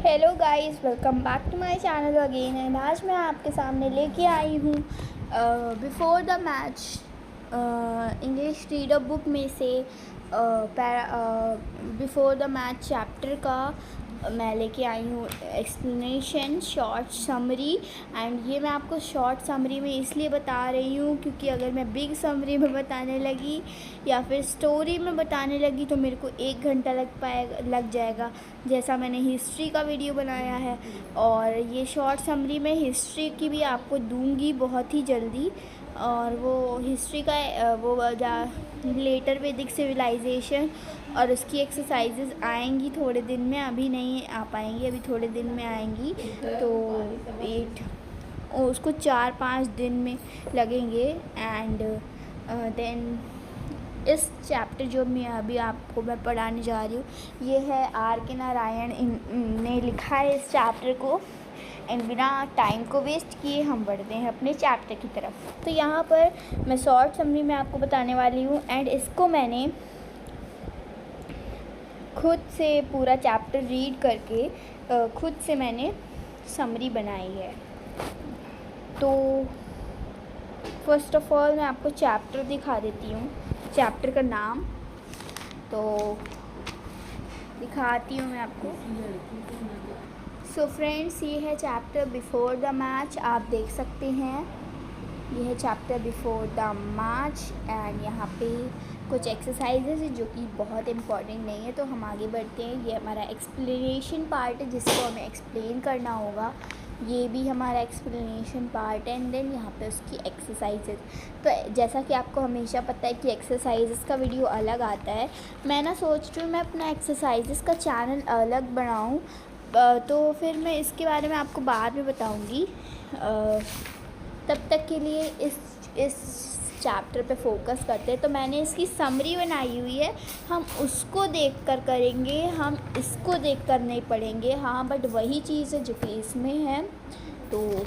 Hello guys, welcome back to my channel again. And आज मैं आपके सामने लेके आई हूँ before the match English reader book में से बिफोर द मैच चैप्टर का मैं लेके आई हूँ एक्सप्लेनेशन, शॉर्ट समरी। एंड ये मैं आपको शॉर्ट समरी में इसलिए बता रही हूँ क्योंकि अगर मैं बिग समरी में बताने लगी या फिर स्टोरी में बताने लगी तो मेरे को 1 घंटा लग जाएगा, जैसा मैंने हिस्ट्री का वीडियो बनाया है। और ये शॉर्ट समरी में हिस्ट्री की भी आपको दूंगी बहुत ही जल्दी। और वो हिस्ट्री का वो लेटर वैदिक सिविलाइजेशन और उसकी एक्सरसाइजेज आएंगी थोड़े दिन में, अभी नहीं आ पाएंगी, अभी थोड़े दिन में आएंगी। तो 8 उसको 4-5 दिन में लगेंगे। एंड देन इस चैप्टर जो मैं अभी आपको पढ़ाने जा रही हूँ, ये है R.K. नारायण ने लिखा है इस चैप्टर को। एंड बिना टाइम को वेस्ट किए हम बढ़ते हैं अपने चैप्टर की तरफ। तो यहाँ पर मैं शॉर्ट समरी में आपको बताने वाली हूँ। एंड इसको मैंने खुद से पूरा चैप्टर रीड करके खुद से मैंने समरी बनाई है। तो फर्स्ट ऑफ ऑल मैं आपको चैप्टर दिखा देती हूँ, चैप्टर का नाम तो दिखाती हूँ मैं आपको। सो फ्रेंड्स, ये है चैप्टर बिफोर द मैच, आप देख सकते हैं ये है chapter before the match. And यहाँ पे कुछ एक्सरसाइजेज है जो कि बहुत इम्पॉर्टेंट नहीं है, तो हम आगे बढ़ते हैं। ये हमारा एक्सप्लेनेशन पार्ट है जिसको हमें एक्सप्लेन करना होगा, ये भी हमारा एक्सप्लेनेशन पार्ट है। एंड देन यहाँ पे उसकी एक्सरसाइजेज। तो जैसा कि आपको हमेशा पता है कि एक्सरसाइजेज का वीडियो अलग आता है, मैं ना सोच रही हूँ मैं अपना एक्सरसाइजेज का चैनल अलग बनाऊँ, तो फिर मैं इसके बारे में आपको बाद में बताऊँगी। तब तक के लिए इस चैप्टर पे फोकस करते हैं। तो मैंने इसकी समरी बनाई हुई है, हम उसको देखकर करेंगे, हम इसको देखकर नहीं पढ़ेंगे। हाँ, बट वही चीज़ है जो कि इसमें है। तो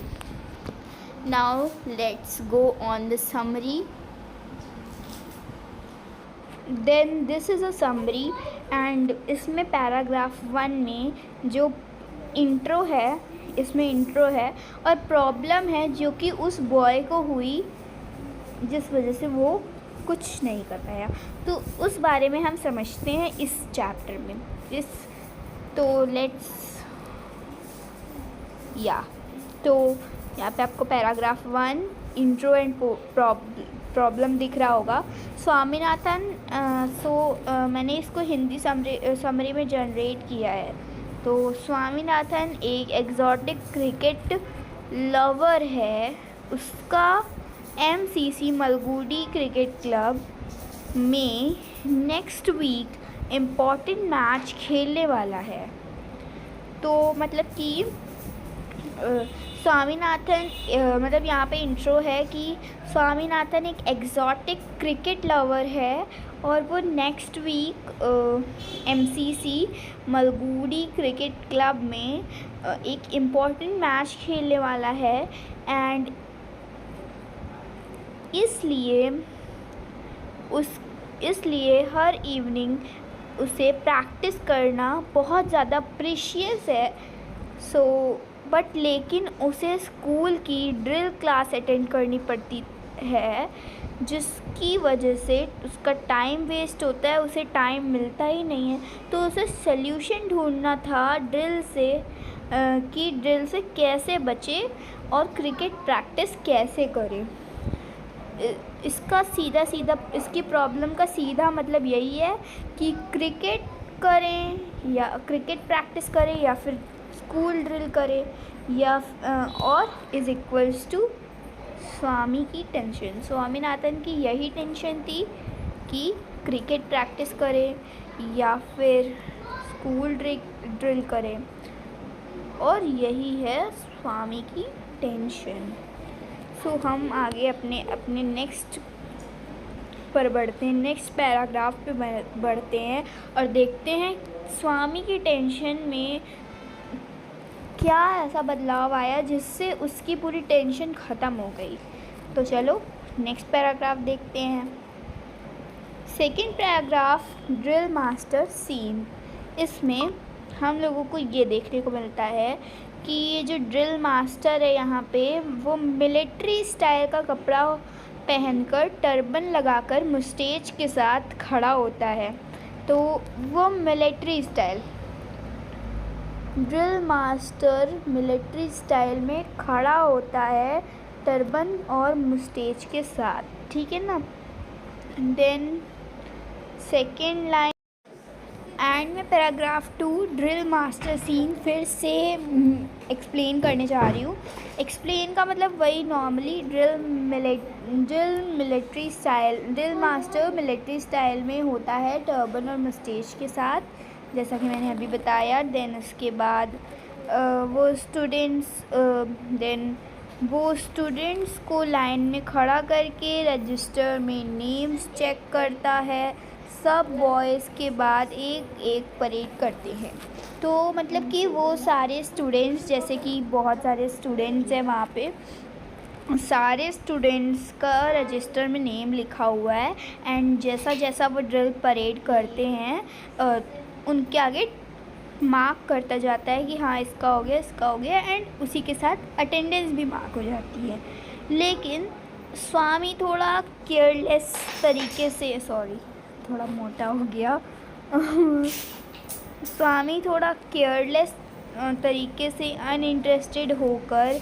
now let's go on the summary. Then this is a summary. And इसमें पैराग्राफ 1 में जो इंट्रो है, इसमें इंट्रो है और प्रॉब्लम है जो कि उस बॉय को हुई जिस वजह से वो कुछ नहीं कर पाया, तो उस बारे में हम समझते हैं इस चैप्टर में। तो लेट्स तो यहाँ पे आपको पैराग्राफ 1 इंट्रो एंड प्रॉब्लम दिख रहा होगा। स्वामीनाथन मैंने इसको हिंदी समरी में जनरेट किया है। तो स्वामीनाथन एक एग्जॉटिक क्रिकेट लवर है, उसका MCC मलगुडी क्रिकेट क्लब में नेक्स्ट वीक इम्पॉर्टेंट मैच खेलने वाला है। तो मतलब कि स्वामीनाथन मतलब यहाँ पे इंट्रो है कि स्वामीनाथन एक एग्जॉटिक क्रिकेट लवर है और वो next week MCC Malgudi cricket club में एक इम्पॉर्टेंट मैच खेलने वाला है। एंड इसलिए हर इवनिंग उसे प्रैक्टिस करना बहुत ज़्यादा प्रीशियस है। बट लेकिन उसे स्कूल की ड्रिल क्लास अटेंड करनी पड़ती है, जिसकी वजह से उसका टाइम वेस्ट होता है, उसे टाइम मिलता ही नहीं है। तो उसे सल्यूशन ढूंढना था ड्रिल से कैसे बचे और क्रिकेट प्रैक्टिस कैसे करें। इसकी प्रॉब्लम का सीधा मतलब यही है कि क्रिकेट करें या क्रिकेट प्रैक्टिस करें या फिर स्कूल ड्रिल करें या और इज़ इक्वल्स टू स्वामी की टेंशन। स्वामीनाथन की यही टेंशन थी कि क्रिकेट प्रैक्टिस करें या फिर स्कूल ड्रिल करें, और यही है स्वामी की टेंशन। हम आगे अपने नेक्स्ट पर बढ़ते हैं, नेक्स्ट पैराग्राफ पे बढ़ते हैं और देखते हैं स्वामी की टेंशन में क्या ऐसा बदलाव आया जिससे उसकी पूरी टेंशन ख़त्म हो गई। तो चलो नेक्स्ट पैराग्राफ देखते हैं। Second paragraph drill master scene. इसमें हम लोगों को ये देखने को मिलता है कि ये जो ड्रिल मास्टर है यहाँ पे, वो मिलिट्री स्टाइल का कपड़ा पहनकर टर्बन लगाकर मुस्टेच के साथ खड़ा होता है। तो वो military style, drill master military style में खड़ा होता है टर्बन और मुस्टेच के साथ, ठीक है ना। देन सेकेंड लाइन एंड में पैराग्राफ 2 ड्रिल मास्टर सीन फिर से एक्सप्लेन करने जा रही हूँ। एक्सप्लेन का मतलब वही normally drill military style, drill master military style में होता है टर्बन और मुस्टेच के साथ, जैसा कि मैंने अभी बताया। देन उसके बाद वो स्टूडेंट्स को लाइन में खड़ा करके रजिस्टर में नेम्स चेक करता है। सब बॉयज़ के बाद एक एक परेड करते हैं। तो मतलब कि वो सारे स्टूडेंट्स, जैसे कि बहुत सारे स्टूडेंट्स हैं वहाँ पे, सारे स्टूडेंट्स का रजिस्टर में नेम लिखा हुआ है। एंड जैसा जैसा वो ड्रिल परेड करते हैं उनके आगे मार्क करता जाता है कि हाँ इसका हो गया, इसका हो गया, एंड उसी के साथ अटेंडेंस भी मार्क हो जाती है। लेकिन स्वामी थोड़ा केयरलेस तरीके से, सॉरी थोड़ा मोटा हो गया स्वामी थोड़ा केयरलेस तरीके से अनइंटरेस्टेड होकर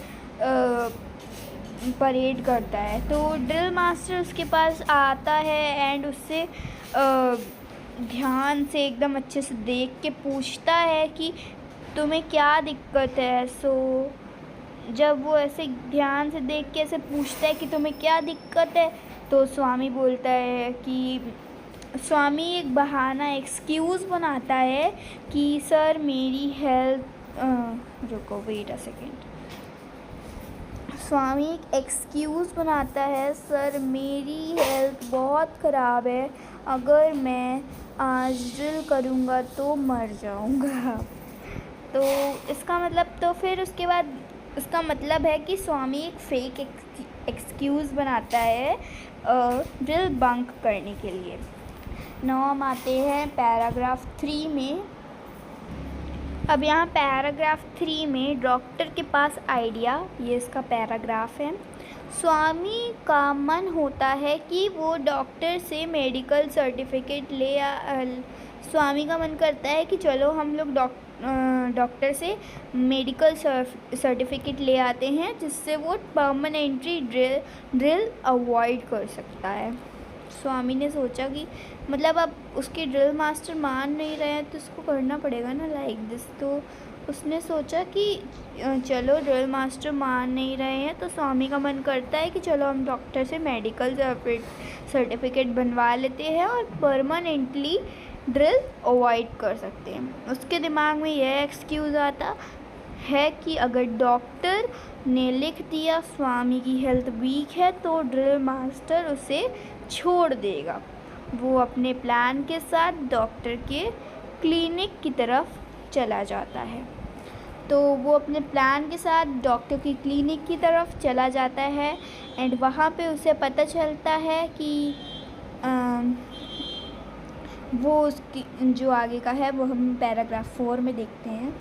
परेड करता है। तो ड्रिल मास्टर उसके पास आता है एंड उससे ध्यान से एकदम अच्छे से देख के पूछता है कि तुम्हें क्या दिक्कत है। सो जब वो ऐसे ध्यान से देख के ऐसे पूछता है कि तुम्हें क्या दिक्कत है, तो स्वामी बोलता है कि स्वामी एक बहाना, एक्सक्यूज़ बनाता है कि सर मेरी हेल्थ रुको वेट अ सेकेंड। स्वामी एक एक्सक्यूज़ बनाता है, सर मेरी हेल्थ बहुत ख़राब है, अगर मैं आज ड्रिल करूँगा तो मर जाऊँगा। तो इसका मतलब, तो फिर उसके बाद इसका मतलब है कि स्वामी एक फेक एक्सक्यूज़ बनाता है ड्रिल बंक करने के लिए। नाउ हम आते हैं पैराग्राफ 3 में। अब यहाँ पैराग्राफ 3 में डॉक्टर के पास आइडिया, ये इसका पैराग्राफ है। स्वामी का मन होता है कि वो डॉक्टर से मेडिकल सर्टिफिकेट स्वामी का मन करता है कि चलो हम लोग डॉक्टर से मेडिकल सर्टिफिकेट ले आते हैं, जिससे वो परमानेंटली ड्रिल अवॉइड कर सकता है। स्वामी ने सोचा कि मतलब अब उसके ड्रिल मास्टर मान नहीं रहे हैं तो उसको करना पड़ेगा ना लाइक दिस। तो उसने सोचा कि चलो ड्रिल मास्टर मान नहीं रहे हैं तो स्वामी का मन करता है कि चलो हम डॉक्टर से मेडिकल सर्टिफिकेट बनवा लेते हैं और परमानेंटली ड्रिल अवॉइड कर सकते हैं। उसके दिमाग में यह एक्सक्यूज़ आता है कि अगर डॉक्टर ने लिख दिया स्वामी की हेल्थ वीक है तो ड्रिल मास्टर उसे छोड़ देगा। वो अपने प्लान के साथ डॉक्टर के क्लिनिक की तरफ चला जाता है। तो वो अपने प्लान के साथ डॉक्टर की क्लिनिक की तरफ चला जाता है एंड वहाँ पे उसे पता चलता है कि वो उसकी जो आगे का है वो हम पैराग्राफ 4 में देखते हैं।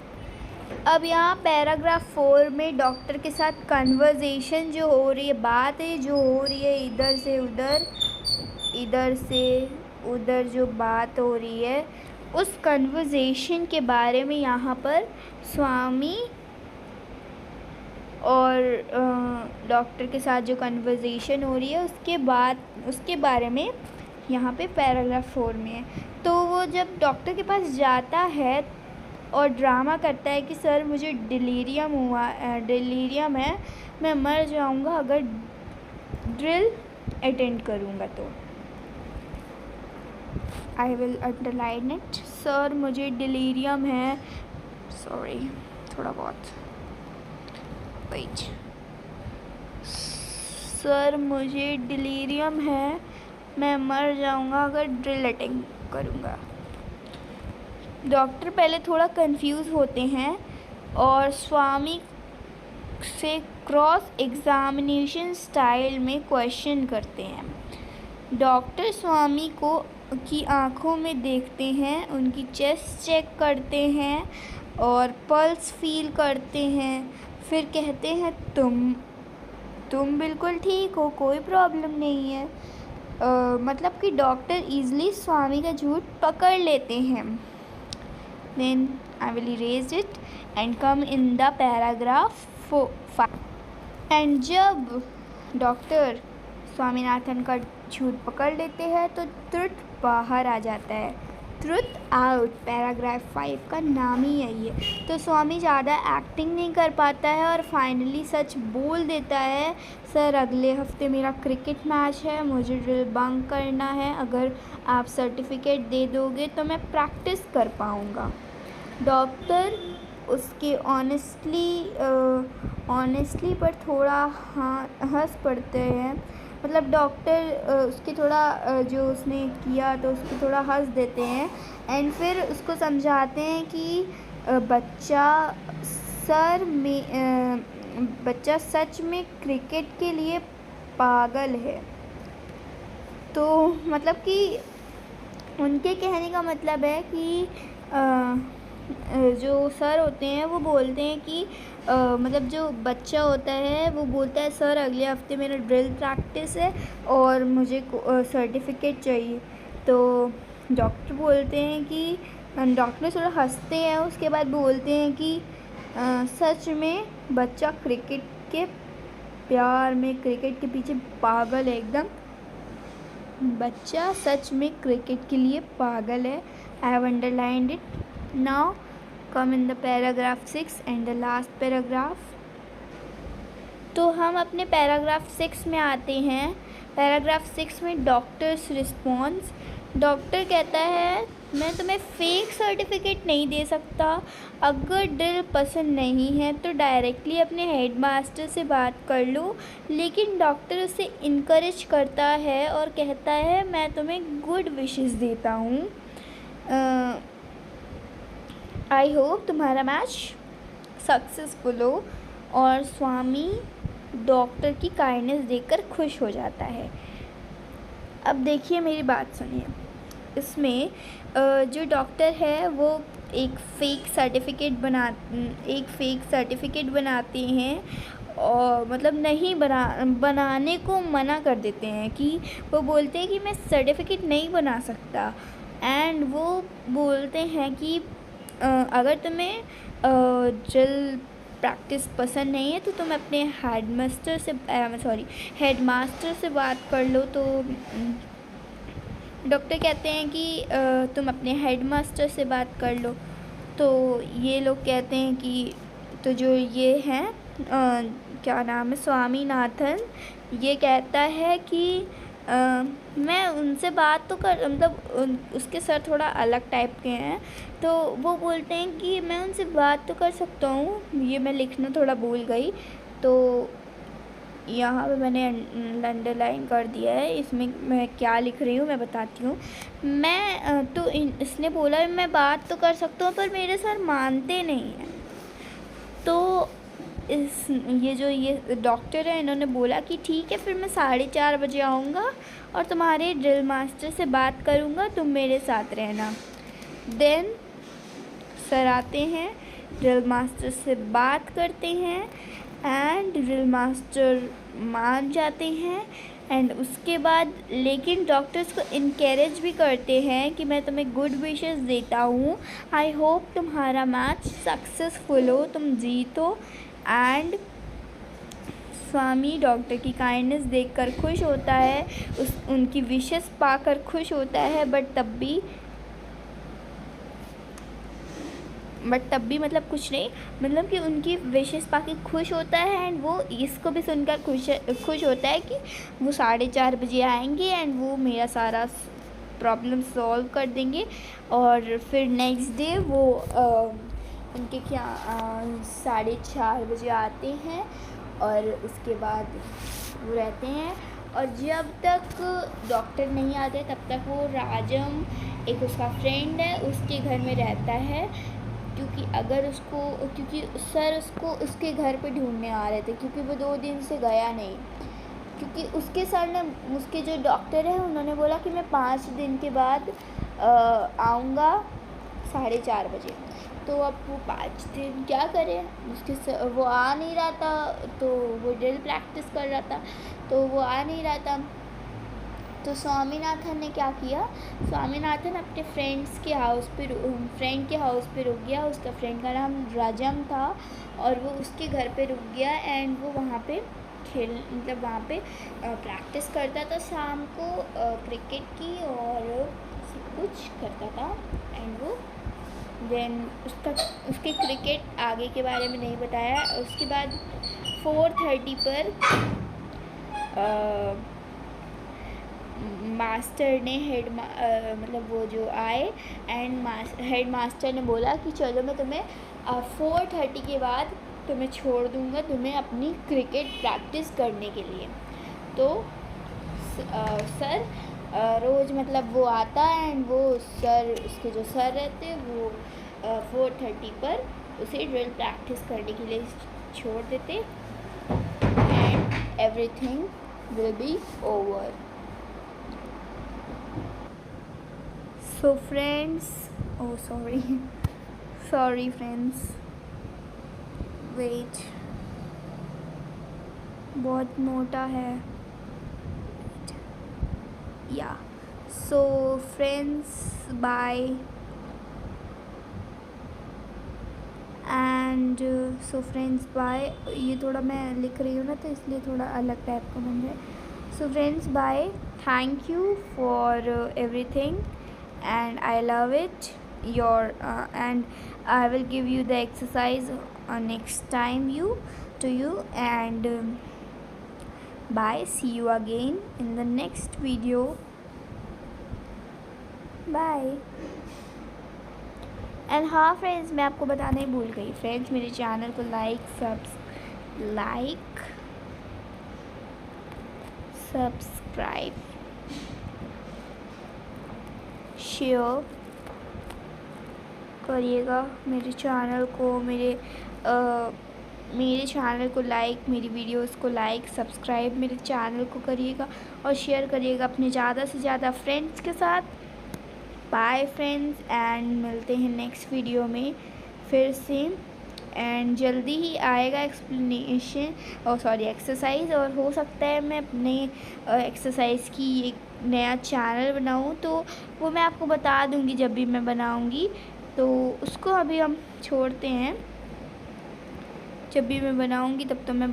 अब यहाँ पैराग्राफ 4 में डॉक्टर के साथ कन्वर्सेशन जो हो रही है, बात है जो हो रही है, इधर से उधर, इधर से उधर जो बात हो रही है, उस कन्वर्सेशन के बारे में यहाँ पर स्वामी और डॉक्टर के साथ जो कन्वर्सेशन हो रही है उसके बारे में यहाँ पे पैराग्राफ 4 में है। तो वो जब डॉक्टर के पास जाता है और ड्रामा करता है कि सर मुझे डिलीरियम है, मैं मर जाऊँगा अगर ड्रिल अटेंड करूँगा तो। I will underline it. Sir मुझे डिलीरियम है, सॉरी थोड़ा बहुत वेट। सर मुझे डिलीरियम है, मैं मर जाऊँगा अगर ड्रिल अटेंड करूँगा। डॉक्टर पहले थोड़ा कंफ्यूज होते हैं और स्वामी से क्रॉस एग्जामिनेशन स्टाइल में क्वेश्चन करते हैं। डॉक्टर स्वामी को की आँखों में देखते हैं, उनकी चेस्ट चेक करते हैं और पल्स फील करते हैं। फिर कहते हैं तुम बिल्कुल ठीक हो, कोई प्रॉब्लम नहीं है। मतलब कि डॉक्टर ईज़िली स्वामी का झूठ पकड़ लेते हैं। Then I will erase it and come in the paragraph 5। And जब डॉक्टर स्वामीनाथन का झूठ पकड़ लेते हैं तो ट्रुथ बाहर आ जाता है। ट्रुथ आउट, पैराग्राफ 5 का नाम ही यही है। तो स्वामी ज़्यादा एक्टिंग नहीं कर पाता है और फाइनली सच बोल देता है, सर अगले हफ्ते मेरा क्रिकेट मैच है, मुझे ड्रिल बंक करना है। अगर आप सर्टिफिकेट दे दोगे तो मैं प्रैक्टिस कर पाऊँगा। डॉक्टर उसके ऑनेस्टली पर थोड़ा हंस पड़ते हैं। मतलब डॉक्टर उसके थोड़ा जो उसने किया तो उसको थोड़ा हंस देते हैं एंड फिर उसको समझाते हैं कि बच्चा सच में क्रिकेट के लिए पागल है। तो मतलब कि उनके कहने का मतलब है कि जो सर होते हैं वो बोलते हैं कि मतलब जो बच्चा होता है वो बोलता है सर अगले हफ्ते मेरा ड्रिल प्रैक्टिस है और मुझे सर्टिफिकेट चाहिए। तो डॉक्टर बोलते हैं कि डॉक्टर थोड़ा हंसते हैं, उसके बाद बोलते हैं कि सच में बच्चा क्रिकेट के प्यार में, क्रिकेट के पीछे पागल है एकदम। बच्चा सच में क्रिकेट के लिए पागल है। I have underlined it. Now come in the paragraph 6 and the last paragraph। तो हम अपने पैराग्राफ 6 में आते हैं। पैराग्राफ 6 में डॉक्टर्स रिस्पॉन्स। डॉक्टर कहता है मैं तुम्हें फेक सर्टिफिकेट नहीं दे सकता। अगर ड्रिल पसंद नहीं है तो डायरेक्टली अपने हेड मास्टर से बात कर लो। लेकिन डॉक्टर उसे इनकरेज करता है और कहता है मैं तुम्हें गुड विशेस देता हूँ। आई होप तुम्हारा मैच सक्सेसफुल हो। और स्वामी डॉक्टर की काइंडनेस देखकर खुश हो जाता है। अब देखिए मेरी बात सुनिए। इसमें जो डॉक्टर है वो एक फ़ेक सर्टिफिकेट बनाते हैं और मतलब नहीं बनाने को मना कर देते हैं कि वो बोलते हैं कि मैं सर्टिफिकेट नहीं बना सकता। एंड वो बोलते हैं कि अगर तुम्हें ड्रिल प्रैक्टिस पसंद नहीं है तो तुम अपने हेड मास्टर से बात कर लो। तो डॉक्टर कहते हैं कि तुम अपने हेड मास्टर से बात कर लो। तो ये लोग कहते हैं कि तो जो ये हैं क्या नाम है, स्वामीनाथन, ये कहता है कि मैं उनसे बात तो कर मतलब उसके सर थोड़ा अलग टाइप के हैं। तो वो बोलते हैं कि मैं उनसे बात तो कर सकता हूँ। ये मैं लिखना थोड़ा भूल गई तो यहाँ पे मैंने अंडरलाइन कर दिया है। इसमें मैं क्या लिख रही हूँ मैं बताती हूँ। मैं तो इसने बोला मैं बात तो कर सकता हूँ पर मेरे सर मानते नहीं हैं। तो ये डॉक्टर है, इन्होंने बोला कि ठीक है फिर मैं 4:30 बजे आऊँगा और तुम्हारे ड्रिल मास्टर से बात करूँगा, तुम मेरे साथ रहना। देन सर आते हैं, ड्रिल मास्टर से बात करते हैं एंड ड्रिल मास्टर मान जाते हैं। एंड उसके बाद लेकिन डॉक्टर्स को इनकरेज भी करते हैं कि मैं तुम्हें गुड विशेस देता हूँ। आई होप तुम्हारा मैच सक्सेसफुल हो, तुम जीतो। एंड स्वामी डॉक्टर की काइंडनेस देखकर खुश होता है, उनकी विशेस पाकर खुश होता है। बट तब भी मतलब कुछ नहीं, मतलब कि उनकी विशेस पाके खुश होता है। एंड वो इसको भी सुनकर खुश होता है कि वो 4:30 बजे आएंगे एंड वो मेरा सारा प्रॉब्लम सॉल्व कर देंगे। और फिर नेक्स्ट डे वो उनके 4:30 बजे आते हैं और उसके बाद वो रहते हैं। और जब तक डॉक्टर नहीं आते तब तक वो राजम, एक उसका फ्रेंड है, उसके घर में रहता है। क्योंकि सर उसको उसके घर पे ढूंढने आ रहे थे क्योंकि वो 2 दिन से गया नहीं, क्योंकि उसके सर ने, उसके जो डॉक्टर हैं उन्होंने बोला कि मैं 5 दिन के बाद आऊँगा 4:30 बजे। तो अब वो 5 दिन क्या करें, वो आ नहीं रहा था, तो वो ड्रिल प्रैक्टिस कर रहा था, तो वो आ नहीं रहा था। तो स्वामीनाथन ने क्या किया, स्वामीनाथन अपने फ्रेंड के हाउस पे रुक गया। उसका फ्रेंड का नाम राजम था और वो उसके घर पे रुक गया एंड वो वहाँ पे वहाँ पे प्रैक्टिस करता था शाम को क्रिकेट की और सब कुछ करता था। एंड वो देन उसके क्रिकेट आगे के बारे में नहीं बताया। उसके बाद 4:30 पर मास्टर ने मतलब वो जो आए एंड हेड मास्टर ने बोला कि चलो मैं तुम्हें 4:30 के बाद तुम्हें छोड़ दूँगा, तुम्हें अपनी क्रिकेट प्रैक्टिस करने के लिए। तो सर रोज़ मतलब वो आता एंड वो सर, उसके जो सर रहते वो 4:30 पर उसे ड्रिल प्रैक्टिस करने के लिए छोड़ देते and everything will be over. So friends, oh sorry friends, wait, बहुत मोटा है, yeah, so friends bye and so friends bye। ये थोड़ा मैं लिख रही हूँ ना तो इसलिए थोड़ा अलग टाइप का बन रहा है। So friends bye, thank you for everything and I love it and I will give you the exercise next time to you and bye, see you again in the next video, bye। And हाँ friends, मैं आपको बताना ही भूल गई friends, मेरे channel को subscribe share करिएगा मेरे चैनल को, मेरे चैनल को लाइक, मेरी वीडियोस को लाइक सब्सक्राइब मेरे चैनल को करिएगा और शेयर करिएगा अपने ज़्यादा से ज़्यादा फ्रेंड्स के साथ। बाय फ्रेंड्स एंड मिलते हैं नेक्स्ट वीडियो में फिर से एंड जल्दी ही आएगा एक्सरसाइज और हो सकता है मैं अपने एक्सरसाइज की एक नया चैनल बनाऊं तो वो मैं आपको बता दूंगी जब भी मैं बनाऊंगी, तो उसको अभी हम छोड़ते हैं। जब भी मैं बनाऊंगी तब तो मैं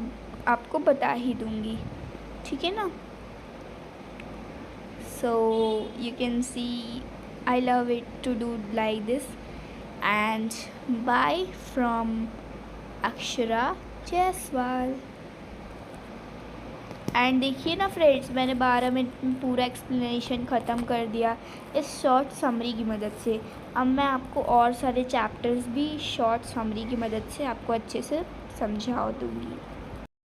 आपको बता ही दूंगी, ठीक है ना। So you can see I love it to do like this and bye from Akshara Jaiswal. And देखिए ना फ्रेंड्स, मैंने 12 मिनट में पूरा एक्सप्लेनेशन ख़त्म कर दिया इस शॉर्ट समरी की मदद से। अब मैं आपको और सारे चैप्टर्स भी शॉर्ट समरी की मदद से आपको अच्छे से समझा दूँगी।